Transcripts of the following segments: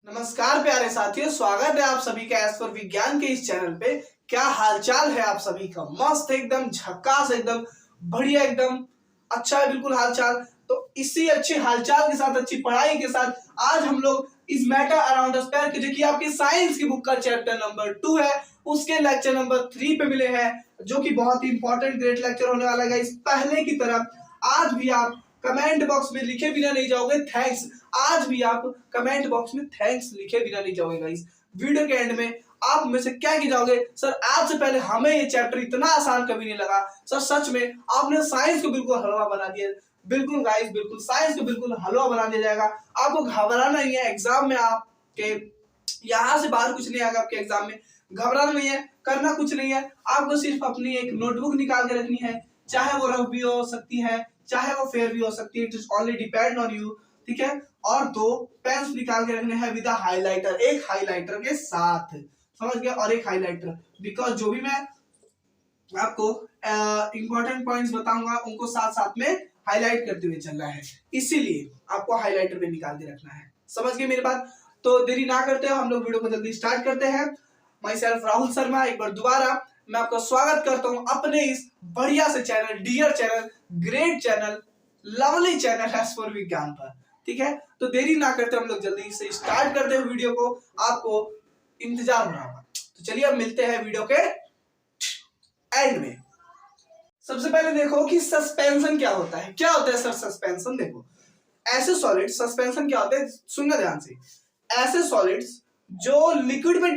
नमस्कार प्यारे साथियों, स्वागत है आप सभी का एस पर विज्ञान के इस चैनल पे। क्या हालचाल है आप सभी का? मस्त एकदम, झक्कास एकदम, बढ़िया एकदम, अच्छा है बिल्कुल हालचाल। तो इसी अच्छे हालचाल के साथ, अच्छी पढ़ाई के साथ आज हम लोग इस मैटर अराउंड द स्क्वायर की जो कि आपकी साइंस की बुक का चैप्टर नंबर 2 है, उसके लेक्चर नंबर 3 पे मिले हैं, जो कि बहुत ही इंपॉर्टेंट ग्रेट लेक्चर होने वाला है। इस पहले की तरह आज भी आप कमेंट बॉक्स में लिखे बिना नहीं जाओगे थैंक्स। आज भी आप कमेंट बॉक्स में थैंक्स लिखे बिना नहीं जाओगे गाइस। वीडियो के एंड में आप में से क्या की जाओगे, सर आज से पहले हमें ये चैप्टर इतना आसान कभी नहीं लगा। सर सच में आपने साइंस को बिल्कुल हलवा बना दिया। बिल्कुल गाइस, बिल्कुल साइंस को बिल्कुल हलवा बना दिया जाएगा। आपको घबराना नहीं है। एग्जाम में आपके यहाँ से बाहर कुछ नहीं आएगा। आपके एग्जाम में घबराना नहीं है, करना कुछ नहीं है। आपको सिर्फ अपनी एक नोटबुक निकाल के रखनी है, चाहे वो रफ भी हो सकती है, चाहे वो फेयर भी हो सकती है। It is only depend on you, ठीक है। और 2 पेन्स निकाल के रखने हैं विद हाइलाइटर, एक हाइलाइटर के साथ, समझ गए, और एक हाइलाइटर। बिकॉज जो भी मैं आपको इंपॉर्टेंट पॉइंट्स बताऊंगा उनको साथ साथ में हाईलाइट करते हुए चलना है, इसीलिए आपको हाइलाइटर पे निकाल के रखना है। समझ गए मेरी बात? तो देरी ना करते हो, हम लोग वीडियो को जल्दी स्टार्ट करते हैं। माई सेल्फ राहुल शर्मा, एक बार दोबारा मैं आपका स्वागत करता हूं अपने इस बढ़िया से channel, dear channel, great channel, lovely channel S for Vigyan पर, ठीक है। तो देरी ना करते हम लोग जल्दी से स्टार्ट करते हैं वीडियो को। आपको इंतजार हो रहा होगा, तो चलिए अब मिलते हैं वीडियो के एंड में। सबसे पहले देखो कि सस्पेंशन क्या होता है। क्या होता है सर सस्पेंशन? देखो, ऐसे सॉलिड सस्पेंशन क्या होते हैं, सुनना ध्यान से। ऐसे सॉलिड्स जो लिक्विड में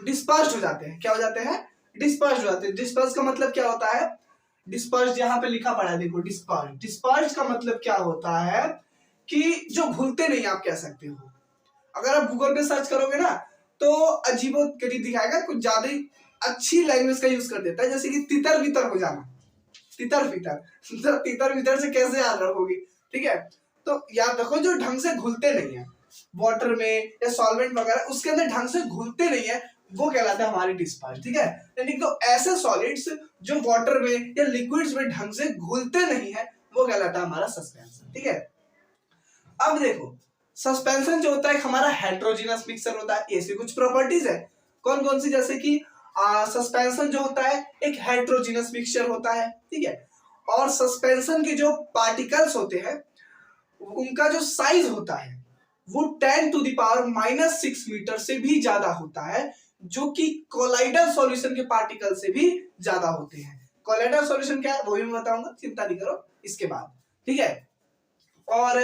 डिस्पर्स हो जाते हैं। क्या हो जाते हैं? डिस्पर्स हो जाते हैं। डिस्पर्स का मतलब क्या होता है? डिस्पर्स यहाँ पे लिखा पड़ा है, देखो, डिस्पर्स। डिस्पर्स का मतलब क्या होता है कि जो घुलते नहीं, आप कह सकते हो। अगर आप गूगल पे सर्च करोगे ना तो अजीबोगरीब दिखाएगा, कुछ ज्यादा ही अच्छी लैंग्वेज का यूज कर देता है, जैसे कि तितर बितर हो जाना, तितर बितर। तितर बितर से कैसे याद रखोगे, ठीक है। तो याद रखो, जो ढंग से घुलते नहीं है वाटर में या सॉल्वेंट वगैरह, उसके अंदर ढंग से घुलते नहीं है, वो कहलाता है हमारी डिस्पर्स, ठीक है। यानी तो ऐसे सॉलिड्स जो वाटर में या लिक्विड्स में ढंग से घुलते नहीं है, वो कहलाता है हमारा सस्पेंशन, ठीक है। अब देखो, सस्पेंशन जो होता है हमारा हेट्रोजीनस मिक्सचर होता है। ऐसी कुछ प्रॉपर्टीज है, कौन कौन सी? जैसे कि सस्पेंशन जो होता है एक हेट्रोजीनस मिक्सचर होता है, ठीक है। और सस्पेंशन के जो पार्टिकल्स होते हैं उनका जो साइज होता है वो 10 टू द पावर -6 मीटर से भी ज्यादा होता है, जो कि कोलाइडल सॉल्यूशन के पार्टिकल से भी ज्यादा होते हैं। कोलाइडल सॉल्यूशन क्या है वो भी मैं बताऊंगा, चिंता नहीं करो इसके बाद, ठीक है। और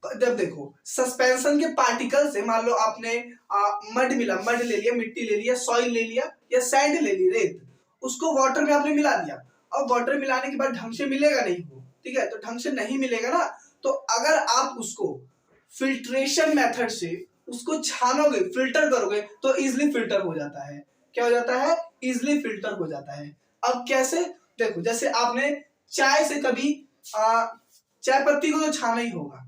जब देखो सस्पेंशन के पार्टिकल से, मान लो आपने मड मिला, मड ले लिया, मिट्टी ले लिया, सॉइल ले लिया या सैंड ले ली, रेत, उसको वाटर में आपने मिला दिया। अब वाटर मिलाने के बाद ढंग से मिलेगा नहीं वो, ठीक है। तो ढंग से नहीं मिलेगा ना, तो अगर आप उसको फिल्ट्रेशन मेथड से उसको छानोगे, फिल्टर करोगे, तो इजिली फिल्टर हो जाता है। क्या हो जाता है? इजिली फिल्टर हो जाता है। अब कैसे? देखो, जैसे आपने चाय से कभी चाय पत्ती को तो छाना ही होगा,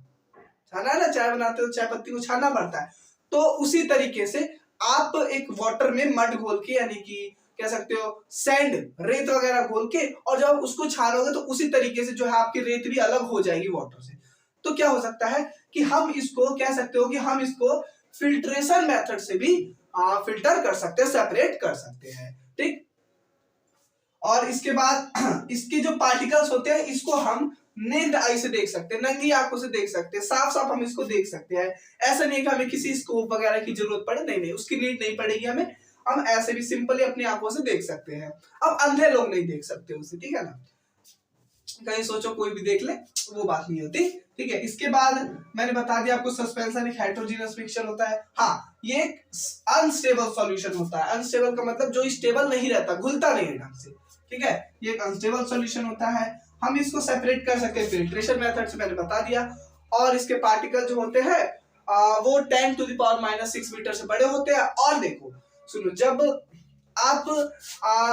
छाना है ना, चाय बनाते हो चाय पत्ती को छानना पड़ता है। तो उसी तरीके से आप एक वाटर में मड घोल के, यानी कि कह सकते हो सैंड, रेत वगैरह घोल के, और जब आप उसको छानोगे तो उसी तरीके से जो है आपकी रेत भी अलग हो जाएगी वाटर से। तो क्या हो सकता है कि हम इसको कह सकते हो कि हम इसको फिल्ट्रेशन मेथड से भी फिल्टर कर सकते हैं, सेपरेट कर सकते हैं, ठीक। और इसके बाद इसके जो पार्टिकल्स होते हैं इसको हम नेक्ड आई से देख सकते हैं, नंगी आंखों से देख सकते हैं, साफ साफ हम इसको देख सकते हैं। ऐसा नहीं कि हमें किसी स्कोप वगैरह की जरूरत पड़े, नहीं नहीं, उसकी नीड नहीं पड़ेगी हमें। हम ऐसे भी सिंपली अपनी आंखों से देख सकते हैं। अब अंधे लोग नहीं देख सकते उसे, ठीक है ना। कहीं सोचो कोई भी देख ले, वो बात नहीं होती, ठीक है। इसके बाद मैंने बता दिया आपको सस्पेंशन एक हेट्रोजीनस मिक्सचर होता है। हाँ, ये एक अनस्टेबल सॉल्यूशन होता है। अनस्टेबल का मतलब जो स्टेबल नहीं रहता, घुलता नहीं है ढंग से, ठीक है। ये एक अनस्टेबल सॉल्यूशन होता है। हम इसको सेपरेट कर सकते हैं फिल्ट्रेशन मेथड से, मैंने बता दिया। और इसके पार्टिकल जो होते हैं वो 10 टू द पावर -6 मीटर से बड़े होते हैं। और देखो सुनो, जब आप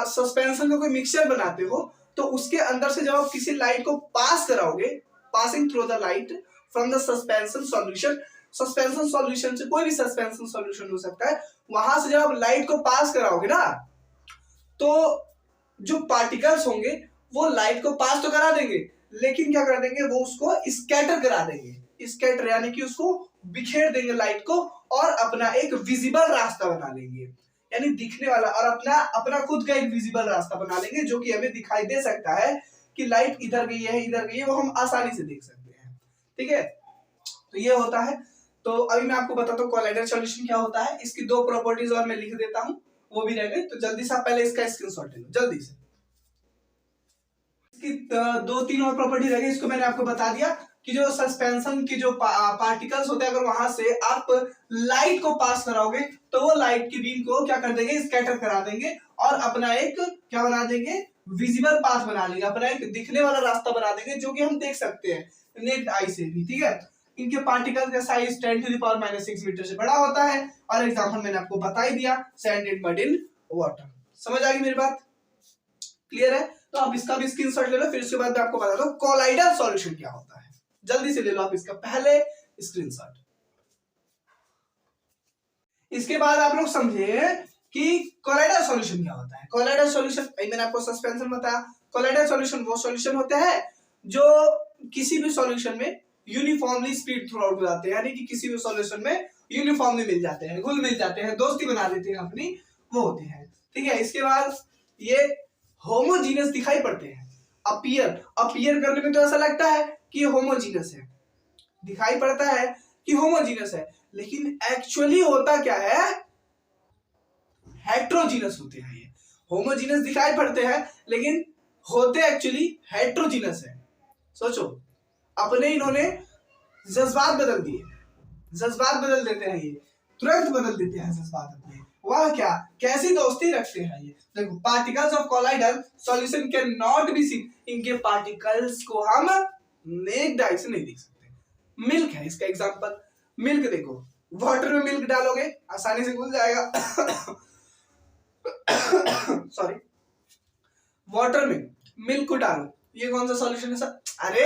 सस्पेंशन का कोई मिक्सचर बनाते हो तो उसके अंदर से जब आप किसी लाइट को पास कराओगे, passing through the light from the suspension solution, suspension solution से कोई भी सस्पेंशन सॉल्यूशन हो सकता है, वहां से जब आप लाइट को पास कराओगे ना, तो जो पार्टिकल्स होंगे वो लाइट को पास तो करा देंगे, लेकिन क्या कर देंगे, वो उसको स्कैटर करा देंगे। स्कैटर यानी कि उसको बिखेर देंगे लाइट को और अपना एक विजिबल रास्ता बना लेंगे, यानी दिखने वाला, और अपना खुद का एक विजिबल रास्ता बना लेंगे जो कि हमें दिखाई दे सकता है कि लाइट इधर गई है इधर गई है, वो हम आसानी से देख सकते हैं। ठीक है, तो ये होता है। तो अभी मैं आपको बताता हूँ कोलाइडल सॉल्यूशन क्या होता है। इसकी दो प्रॉपर्टीज और मैं लिख देता हूँ, वो भी रह गई। तो जल्दी से आप पहले इसका स्क्रीनशॉट ले लो जल्दी से। इसकी दो तीन और प्रॉपर्टी रह गई, इसको मैंने आपको बता दिया कि जो सस्पेंशन की जो पार्टिकल्स होते हैं, अगर वहां से आप लाइट को पास कराओगे तो वो लाइट की बीम को क्या कर देंगे, स्कैटर करा देंगे और अपना एक क्या बना देंगे, विजिबल पाथ बना लेंगे, अपना एक दिखने वाला रास्ता बना देंगे जो कि हम देख सकते हैं नेक्ड आई से भी। ठीक है, इनके पार्टिकल का साइज 10⁻⁻⁶ मीटर से बड़ा होता है और एग्जांपल मैंने आपको बता ही दिया, sand and mud in water. समझ आ गई मेरी बात, क्लियर है? तो आप इसका भी स्क्रीनशॉट ले लो, फिर उसके बाद मैं आपको बताता हूं कोलाइडल सॉल्यूशन क्या होता है। जल्दी से ले लो आप इसका पहले स्क्रीनशॉट। इसके बाद आप लोग समझे कि कोलाइडल सॉल्यूशन क्या होता है। कोलाइडल सॉल्यूशन मैंने आपको सस्पेंशन बताया। कोलाइडल सॉल्यूशन वो सॉल्यूशन होते हैं जो किसी भी सॉल्यूशन में यूनिफॉर्मली स्प्लिट थ्रू आउट हो जाते हैं, यानी कि किसी भी सॉल्यूशन में यूनिफॉर्मली मिल जाते हैं, घुल मिल जाते हैं, दोस्ती बना देते हैं अपनी, वो होते हैं। ठीक है, इसके बाद ये होमोजीनियस दिखाई पड़ते हैं। अपीयर करने में तो ऐसा लगता है कि होमोजीनियस है, दिखाई पड़ता है कि होमोजीनियस है, लेकिन एक्चुअली होता क्या है, हेट्रोजीनियस होते हैं। ये होमोजीनियस दिखाई पड़ते हैं लेकिन होते एक्चुअली हेट्रोजीनियस है। सोचो, अपने इन्होंने जज्बात बदल दिए, जज्बात बदल देते हैं, ये तुरंत बदल देते हैं जज्बात अपने। वह क्या, कैसी दोस्ती रखते हैं ये। देखो, particles of colloidal solution can not be seen, इनके पार्टिकल्स को हम नेक्ड आई से नहीं देख सकते। मिल्क है इसका एग्जांपल। मिल्क देखो, वाटर में मिल्क डालोगे आसानी से घुल जाएगा सॉरी, वाटर में मिल्क को डालो, ये कौन सा सॉल्यूशन है सर? अरे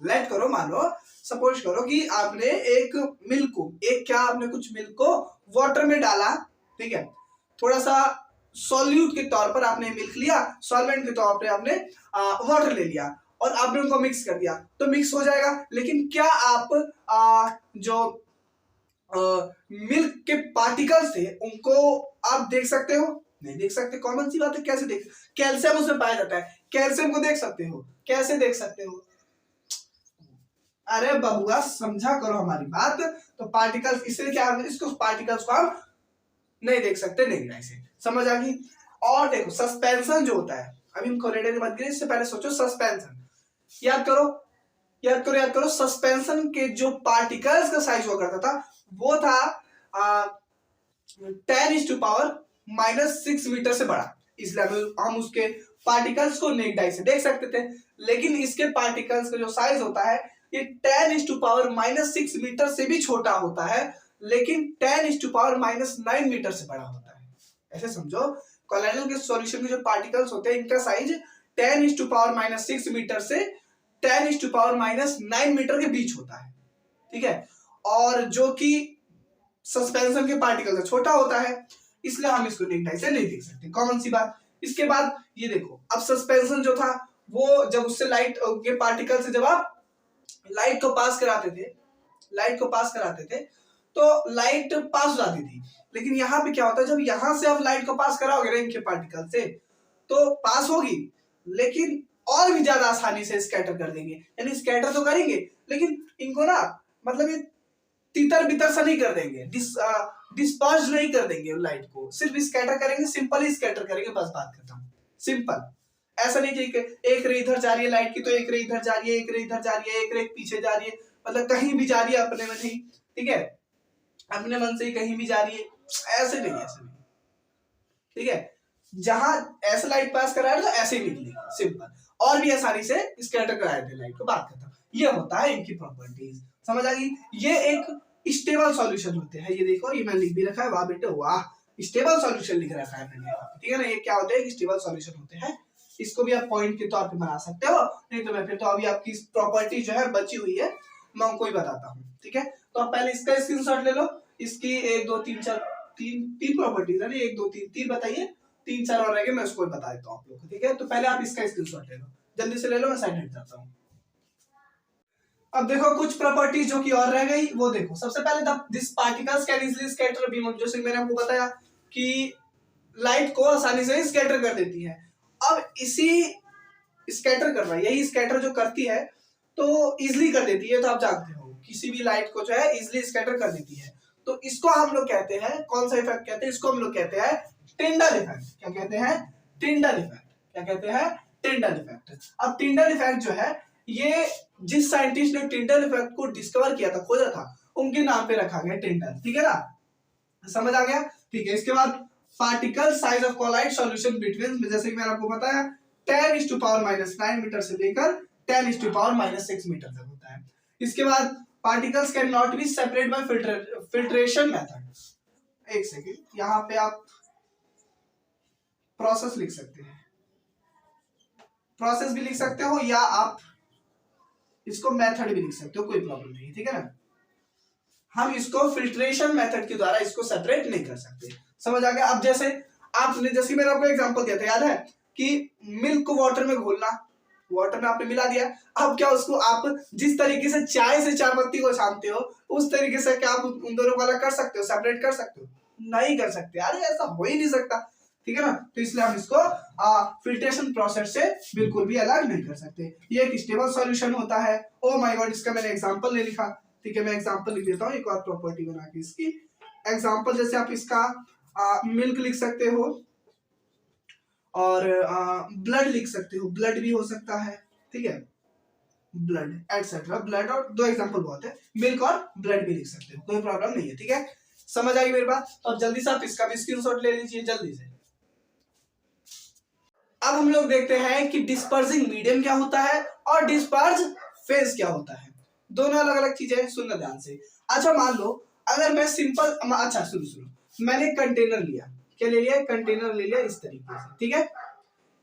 लेट करो, मानो सपोज करो कि आपने एक मिल्क को, एक क्या, आपने कुछ मिल्क को वाटर में डाला, ठीक है, थोड़ा सा सॉल्यूट के तौर पर आपने मिल्क लिया, सॉल्वेंट के तौर पर आपने वाटर ले लिया और आपने उनको मिक्स कर दिया, तो मिक्स हो जाएगा। लेकिन क्या आप जो मिल्क के पार्टिकल्स थे उनको आप देख सकते हो? नहीं देख सकते। कॉमन सी बात है, कैसे देख? कैल्शियम उसमें पाया जाता है, कैल्शियम को देख सकते हो? कैसे देख सकते हो? अरे बबुआ समझा करो हमारी बात। तो पार्टिकल्स, इसलिए क्या, इसको पार्टिकल्स को हम नहीं देख सकते, नहीं ऐसे, समझ आ गई? और देखो, सस्पेंशन जो होता है, अभी हम कोलाइडल की बात करें, इससे पहले सोचो सस्पेंशन, याद करो याद करो याद करो। सस्पेंशन के जो पार्टिकल्स का साइज हुआ करता था वो था 10⁻⁻⁶ मीटर से बड़ा, इसलिए हम उसके पार्टिकल्स को नेक्ड आई से देख सकते थे। लेकिन इसके पार्टिकल्स का जो साइज होता है ये 10⁻⁻⁶ मीटर से भी छोटा होता है, लेकिन 10⁻⁹ मीटर से बड़ा होता है। ऐसे समझो, कोलाइडल के सॉल्यूशन के जो पार्टिकल्स होते हैं इनका साइज 10⁻⁻⁶ मीटर से 10⁻⁹ मीटर के बीच होता है। ठीक है, और जो कि सस्पेंशन के पार्टिकल से छोटा होता है, इसलिए हम इसको नेक्ड आई से नहीं देख सकते, कॉमन सी बात। इसके बाद ये देखो, अब सस्पेंशन जो था वो जब उससे लाइट के पार्टिकल से जब आप लाइट को पास कराते थे तो लाइट पास हो जाती थी। लेकिन यहाँ पे क्या होता है, जब यहां से आप लाइट को पास कराओगे ना इनके पार्टिकल से, तो पास होगी लेकिन और भी ज्यादा आसानी से स्कैटर कर देंगे। यानी स्कैटर तो करेंगे लेकिन इनको ना, मतलब ये तितर बितर सा नहीं कर देंगे, डिस्पर्स नहीं कर देंगे लाइट को, सिर्फ स्कैटर करेंगे, सिंपल ही स्कैटर करेंगे, बस बात खत्म, सिंपल। ऐसा नहीं कि एक रे इधर जा रही है लाइट की तो एक रे इधर जा रही है, एक रे इधर जा रही है, एक रे पीछे जा रही है, मतलब कहीं भी जा रही है अपने में नहीं, ठीक है, अपने मन से ही कहीं भी जा रही है, ऐसे नहीं, ऐसे नहीं। ठीक है, जहां ऐसे लाइट पास करा है तो ऐसे ही निकलेगी, सिंपल, और भी आसानी से स्कैटर कराए थे लाइट को, बात खत्म। ये होता है इनकी प्रॉपर्टीज, समझ आ गई? ये एक स्टेबल सॉल्यूशन होते हैं। ये देखो, ये मैंने लिख भी रखा है, वाह बेटे वाह, स्टेबल सॉल्यूशन लिख रखा है मैंने, ठीक है ना? ये क्या होते हैं, स्टेबल सॉल्यूशन होते हैं। इसको भी आप पॉइंट के तौर पे बना सकते हो, नहीं तो मैं फिर तो अभी आपकी प्रॉपर्टी जो है बची हुई है, मैं उनको ही बताता हूँ। ठीक है, तो आप पहले इसका स्क्रीनशॉट ले लो। इसकी 1 2 3 4 तीन प्रॉपर्टीज है ना, 1 2 3 तीन बताइए, 3 4 और रह गए, मैं उसको बता देता हूँ आप लोग को। ठीक है, तो पहले आप इसका स्क्रीनशॉट ले लो, जल्दी से ले लो, मैं साइड हट जाता हूँ। अब देखो कुछ प्रॉपर्टीज जो कि और रह गई वो देखो। सबसे पहले this particles can easily scatter beam, जैसे मैंने आपको बताया कि लाइट को आसानी से स्कैटर कर देती है। अब इसी स्कैटर कर रहा है, यही स्कैटर जो करती है तो इजीली कर देती है, तो आप जानते हो किसी भी लाइट को जो है इजीली स्कैटर कर देती है। तो इसको हम लोग कहते हैं, कौन सा इफेक्ट कहते हैं, इसको हम लोग कहते हैं टिंडल इफेक्ट। क्या कहते हैं? Tyndall effect. क्या कहते हैं? Tyndall effect. अब टिंडल इफेक्ट जो है ये जिस साइंटिस्ट ने टिंडल इफेक्ट को डिस्कवर किया था, खोजा था, उनके नाम पे रखा गया टिंडल। ठीक है ना, समझ आ गया? ठीक है। इसके बाद particle size of colloid solution between, जैसे कि मैंने आपको बताया 10⁻⁹ मीटर से लेकर 10⁻⁻6 मीटर तक होता है। इसके बाद particles can not be separate by filtration method. एक सेकेंड, यहां पे आप प्रोसेस लिख सकते हैं, प्रोसेस भी लिख सकते हो या आप इसको मेथड भी लिख सकते हो, कोई प्रॉब्लम नहीं। ठीक है ना, हम इसको फिल्ट्रेशन मेथड के द्वारा इसको सेपरेट नहीं कर सकते। समझ आ गया? अब जैसे आपने, जैसे मैंने आपको एग्जांपल दिया था, याद है कि मिल्क को वाटर में घोलना, वाटर में आपने मिला दिया। अब क्या उसको आप जिस तरीके से चाय से चाय पत्ती को छानते हो उस तरीके से क्या आप उन दोनों को अलग कर सकते हो, सेपरेट कर सकते हो? नहीं कर सकते यार, ऐसा हो ही नहीं सकता। ठीक है ना, तो इसलिए हम इसको फिल्ट्रेशन प्रोसेस से बिल्कुल भी अलग नहीं कर सकते। ये एक स्टेबल सॉल्यूशन होता है। ओ माय गॉड, इसका मैंने एग्जांपल ले लिखा। ठीक है, मैं एग्जांपल लिख देता हूँ एक और प्रॉपर्टी बना के इसकी। एग्जांपल जैसे आप इसका मिल्क लिख सकते हो और ब्लड लिख सकते हो, ब्लड भी हो सकता है। ठीक है, ब्लड एटसेट्रा, ब्लड, और दो एग्जांपल बहुत है, मिल्क और ब्लड भी लिख सकते हो, कोई प्रॉब्लम नहीं है। ठीक है, समझ आई मेरी बात? तो अब जल्दी से आप इसका भी स्क्रीनशॉट ले लीजिए जल्दी से। अब हम लोग देखते हैं कि डिस्पर्सिंग मीडियम क्या होता है और डिस्पर्स फेज क्या होता है। दोनों अलग अलग चीजें हैं, सुनना ध्यान से। अच्छा मान लो अगर मैं सिंपल, अच्छा सुनो, मैंने कंटेनर लिया, क्या ले लिया? कंटेनर ले लिया इस तरीके से। ठीक है,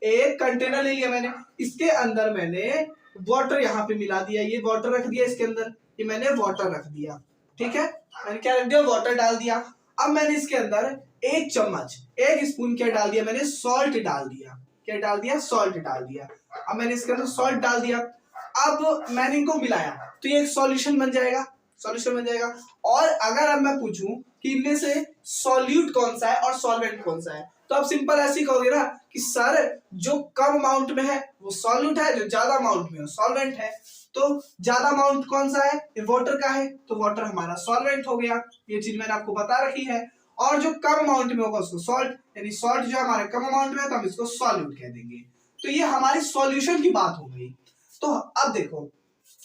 एक कंटेनर ले लिया मैंने, इसके अंदर मैंने वाटर यहाँ पे मिला दिया, ये वाटर रख दिया इसके अंदर, ये मैंने वाटर रख दिया। ठीक है, मैंने क्या रख दिया? वाटर डाल दिया। अब मैंने इसके अंदर एक चम्मच, एक स्पून क्या डाल दिया? मैंने सॉल्ट डाल दिया। क्या डाल दिया? सॉल्ट डाल दिया। अब मैंने इसके अंदर सॉल्ट डाल दिया, अब मैंने इनको मिलाया तो ये एक सॉल्यूशन बन जाएगा, सॉल्यूशन बन जाएगा। और अगर अब मैं पूछूं कि इनमें से सॉल्यूट कौन सा है और सॉल्वेंट कौन सा है, तो आप सिंपल ऐसे ही कहोगे ना कि सर जो कम अमाउंट में है वो सॉल्यूट है, जो ज्यादा अमाउंट में है सॉल्वेंट है। तो ज्यादा अमाउंट कौन सा है? ये वाटर का है, तो वाटर हमारा सॉल्वेंट हो गया, ये चीज मैंने आपको बता रखी है। और जो कम अमाउंट में होगा उसको सॉल्ट, यानी सॉल्ट जो हमारे कम अमाउंट में है तो हम इसको सॉल्यूट कह देंगे। तो ये हमारी सॉल्यूशन की बात हो गई। तो अब देखो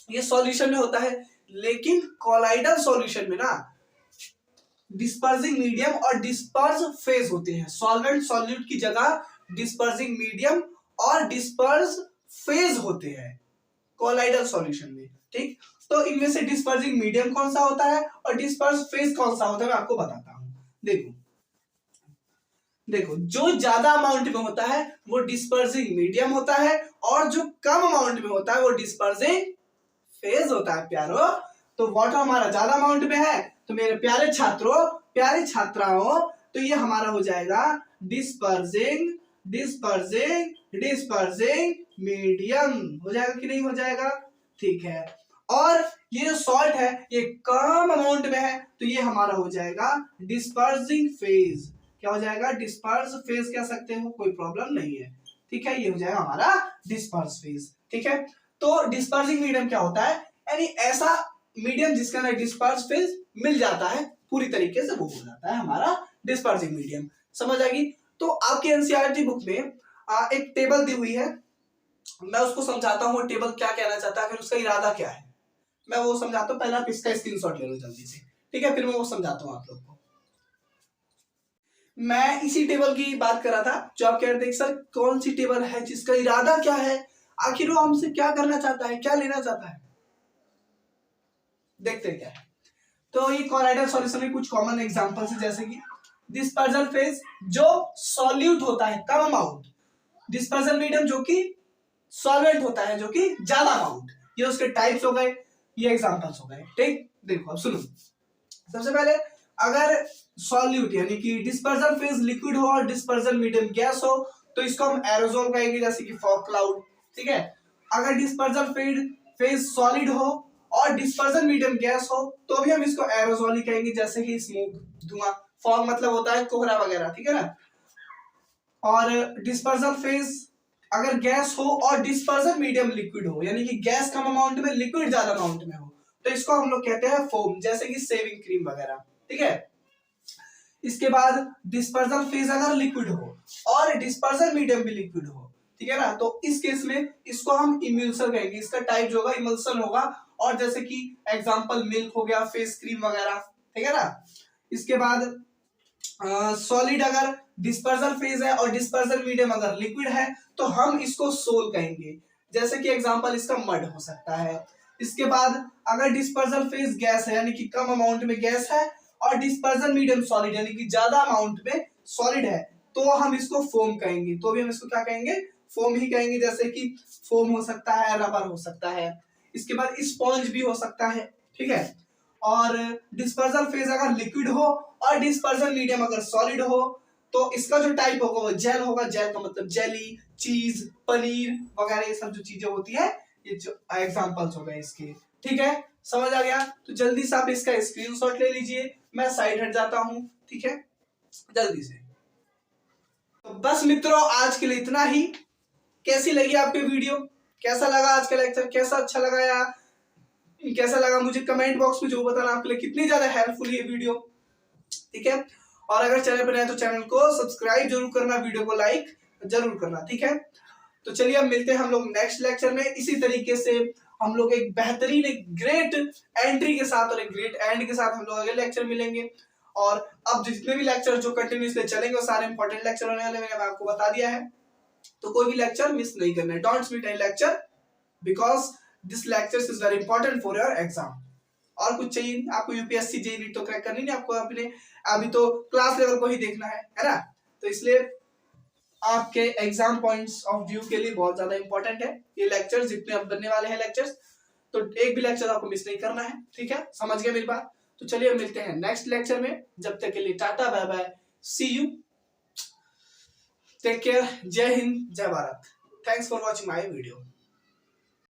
ये सॉल्यूशन में होता है, लेकिन कोलाइडल सॉल्यूशन में ना डिस्पर्सिंग मीडियम और डिस्पर्स फेज होते हैं। सॉल्वेंट सॉल्यूट की जगह डिस्पर्सिंग मीडियम और डिस्पर्स फेज होते हैं कोलाइडल सॉल्यूशन में। ठीक, तो इनमें से डिस्पर्सिंग मीडियम कौन सा होता है और डिस्पर्स फेज कौन सा होता है मैं आपको बताता हूं। देखो देखो, जो ज्यादा अमाउंट में होता है वो डिस्पर्सिंग मीडियम होता है और जो कम अमाउंट में होता है वो डिस्पर्सिंग फेज होता है प्यारो। तो वाटर हमारा ज्यादा अमाउंट में है, तो मेरे प्यारे छात्रों, प्यारी छात्राओं, तो ये हमारा हो जाएगा डिस्पर्सिंग डिस्पर्सिंग डिस्पर्सिंग मीडियम। हो जाएगा कि नहीं हो जाएगा? ठीक है। और ये जो सॉल्ट है ये कम अमाउंट में है, तो ये हमारा हो जाएगा डिस्पर्सिंग फेज। क्या हो जाएगा? डिस्पर्स फेज कह सकते हो, कोई प्रॉब्लम नहीं है। ठीक है, ये हो जाएगा हमारा डिस्पर्स फेज। ठीक है, तो डिस्पर्सिंग मीडियम क्या होता है? यानी ऐसा मीडियम जिसके अंदर डिस्पर्स फेज मिल जाता है पूरी तरीके से, वो हो जाता है हमारा डिस्पर्सिंग मीडियम। समझ आएगी? तो आपके एनसीईआरटी बुक में एक टेबल दी हुई है, मैं उसको समझाता हूँ टेबल क्या कहना चाहता है, फिर उसका इरादा क्या है, मैं वो समझाता हूँ। पहले आप इसका स्क्रीनशॉट ले लो जल्दी से, ठीक है, फिर मैं वो समझाता हूँ आप लोग को। मैं इसी टेबल की बात कर रहा था जो आप कह रहे थे सर कौन सी टेबल है जिसका इरादा क्या है, आखिर वो हमसे क्या करना चाहता है, क्या लेना चाहता है। देखते हैं क्या है। तो ये कोलाइडल सॉल्यूशन में कुछ कॉमन एग्जांपल्स है, जैसे कि डिस्पर्जन फेज जो सॉल्यूट होता है कम अमाउंट, डिस्पर्जन मीडियम जो कि सॉल्वेंट होता है जो कि ज्यादा अमाउंट। ये उसके टाइप्स हो गए, ये एग्जांपल्स हो गए। ठीक, देखो अब सुनो। सबसे पहले अगर सॉल्यूट यानी कि डिस्पर्जन फेज लिक्विड हो और डिस्पर्जन मीडियम गैस हो तो इसको हम एरोसोल कहेंगे, जैसे कि फॉग क्लाउड। ठीक है, अगर डिस्पर्जन फेज सॉलिड हो और डिस्पर्जन मीडियम गैस हो तो भी हम इसको एरोसोल ही कहेंगे, जैसे कि स्मोक, धुआं। फॉग मतलब होता है कोहरा वगैरह, ठीक है ना। और डिस्पर्जन फेज अगर गैस हो और डिस्पर्जन मीडियम लिक्विड हो, यानी कि गैस कम अमाउंट में लिक्विड ज्यादा अमाउंट में हो, तो इसको हम लोग कहते हैं फोम, जैसे कि शेविंग क्रीम वगैरह, ठीक है। इसके बाद डिस्पर्जन फेज अगर लिक्विड हो और डिस्पर्जन मीडियम भी लिक्विड हो, ठीक है ना, तो इस केस में इसको हम इमल्सन कहेंगे। इसका टाइप जो होगा इमल्सन होगा, और जैसे कि एग्जांपल मिल्क हो गया, फेस क्रीम वगैरह, ठीक है ना। इसके बाद सॉलिड अगर डिस्पर्जन फेज है और डिस्पर्जन मीडियम अगर लिक्विड है तो हम इसको सोल कहेंगे, जैसे कि एग्जांपल इसका मड हो सकता है। इसके बाद अगर डिस्पर्जन फेज गैस है, यानी कि कम अमाउंट में गैस है, और डिस्पर्जन मीडियम सॉलिड यानी कि ज्यादा अमाउंट में सॉलिड है, तो हम इसको फोम कहेंगे। तो भी हम इसको क्या कहेंगे, फोम ही कहेंगे, जैसे कि फोम हो सकता है, रबर हो सकता है। इसके बाद स्पॉन्ज भी हो सकता है, ठीक है। और डिस्पर्जन फेज अगर लिक्विड हो और डिस्पर्जन मीडियम अगर सॉलिड हो तो इसका जो टाइप होगा वो जेल होगा। जेल का मतलब जेली, चीज, पनीर वगैरह ये सब जो चीजें होती है, ये जो एग्जांपल्स हो गए इसके, ठीक है। समझ आ गया? तो जल्दी से आप इसका स्क्रीनशॉट ले लीजिए, मैं साइड हट जाता हूं, ठीक है, जल्दी से। तो बस मित्रों, आज के लिए इतना ही। कैसी लगी आपकी वीडियो, कैसा लगा आज का लेक्चर, कैसा अच्छा लगा या कैसा लगा, मुझे कमेंट बॉक्स में जो बताना, आपके लिए कितनी ज्यादा हेल्पफुल है ये वीडियो, ठीक है। और अगर चैनल पर नए तो चैनल को सब्सक्राइब जरूर करना, वीडियो को लाइक जरूर करना, ठीक है। तो चलिए अब मिलते हैं हम लोग नेक्स्ट लेक्चर में। इसी तरीके से हम लोग एक बेहतरीन, एक ग्रेट एंट्री के साथ और एक ग्रेट एंड के साथ हम लोग अगले लेक्चर मिलेंगे। और अब जितने भी लेक्चर जो कंटिन्यूसली चलेंगे वो सारे इंपॉर्टेंट लेक्चर होने वाले, मैंने आपको बता दिया है। तो कोई भी लेक्चर मिस नहीं करना है, don't miss any lecture, because this lecture is very important for your exam. और कुछ चाहिए आपको, यूपीएससी जेईई नीट तो क्रैक करनी नहीं आपको, अपने अभी तो क्लास लेवल को ही देखना है ना। तो इसलिए आपके एग्जाम पॉइंट्स ऑफ व्यू के लिए बहुत ज्यादा इंपॉर्टेंट है ये लेक्चर, जितने अब बनने वाले हैं लेक्चर्स, तो एक भी लेक्चर आपको मिस नहीं करना है, ठीक है। समझ गए मेरी बात? तो चलिए मिलते हैं नेक्स्ट लेक्चर में, जब तक के लिए tata bye bye, see you, take care, जय हिंद, जय Bharat. Thanks for watching my video.